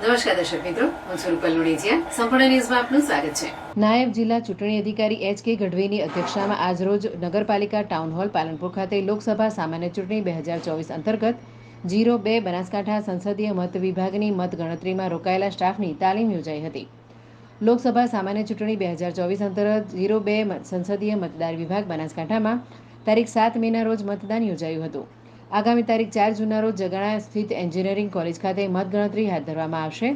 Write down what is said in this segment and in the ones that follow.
નમસ્કાર દર્શક મિત્રો, હું છું રૂપલ લુણીજીયા. સંપૂર્ણ ન્યૂઝમાં આપનું સ્વાગત છે. નાયબ જિલ્લા ચૂંટણી અધિકારી એચ.કે. ગઢવીની અધ્યક્ષતામાં આજરોજ નગરપાલિકા ટાઉન હોલ પાલનપુર ખાતે લોકસભા સામાન્ય ચૂંટણી 2024 અંતર્ગત 02 બનાસકાંઠા સંસદીય મત વિભાગની મતગણતરીમાં રોકાયેલા સ્ટાફની તાલીમ યોજાઈ હતી. લોકસભા સામાન્ય ચૂંટણી 2024 અંતર્ગત 02 સંસદીય મતદાર વિભાગ બનાસકાંઠામાં તારીખ 7 મેના રોજ મતદાન યોજાયું હતું. આગામી તારીખ 4 જૂનના રોજ જગાણા સ્થિત એન્જિનિયરિંગ કોલેજ ખાતે મતગણતરી હાથ ધરવામાં આવશે.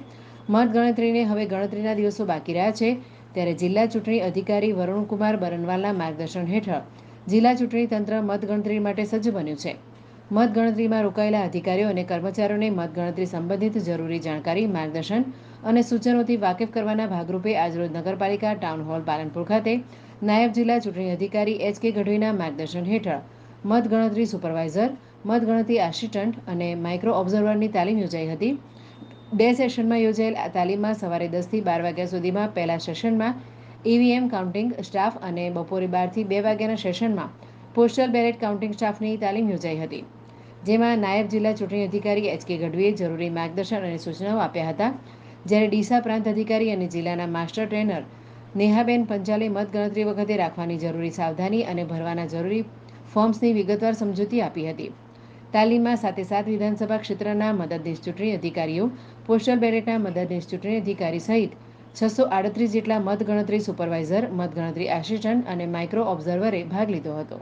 મતગણતરીને હવે ગણતરીના દિવસો બાકી રહ્યા છે, ત્યારે જિલ્લા ચૂંટણી અધિકારી વરુણકુમાર બરનવાલના માર્ગદર્શન હેઠળ જિલ્લા ચૂંટણી તંત્ર મતગણતરી માટે સજ્જ બન્યું છે. મતગણતરીમાં રોકાયેલા અધિકારીઓ અને કર્મચારીઓને મતગણતરી સંબંધિત જરૂરી જાણકારી, માર્ગદર્શન અને સૂચનોથી વાકેફ કરવાના ભાગરૂપે આજરોજ નગરપાલિકા ટાઉન હોલ પાલનપુર ખાતે નાયબ જિલ્લા ચૂંટણી અધિકારી એચ.કે. ગઢવીના માર્ગદર્શન હેઠળ મતગણતરી સુપરવાઇઝર, મતગણતરી આસિસ્ટન્ટ અને માઇક્રો ઓબ્ઝર્વરની તાલીમ યોજાઈ હતી. 2 સેશનમાં યોજાયેલ આ તાલીમમાં સવારે 10 થી 12 વાગ્યા સુધીમાં પહેલા સેશનમાં ઈવીએમ કાઉન્ટિંગ સ્ટાફ અને બપોરે 12 થી 2 વાગ્યાના સેશનમાં પોસ્ટલ બેલેટ કાઉન્ટિંગ સ્ટાફની તાલીમ યોજાઈ હતી, જેમાં નાયબ જિલ્લા ચૂંટણી અધિકારી એચ.કે. ગઢવીએ જરૂરી માર્ગદર્શન અને સૂચનાઓ આપ્યા હતા. જ્યારે ડીસા પ્રાંત અધિકારી અને જિલ્લાના માસ્ટર ટ્રેનર નેહાબેન પંચાલે મતગણતરી વખતે રાખવાની જરૂરી સાવધાની અને ભરવાના જરૂરી ફોર્મ્સની વિગતવાર સમજૂતી આપી હતી. તાલીમમાં સાથે વિધાનસભા ક્ષેત્રના મદદનીશ ચૂંટણી અધિકારીઓ, પોસ્ટલ બેલેટના મદદનીશ ચૂંટણી અધિકારી સહિત 638 જેટલા મતગણતરી સુપરવાઇઝર, મતગણતરી આસિસ્ટન્ટ અને માઇક્રો ઓબ્ઝર્વરે ભાગ લીધો હતો.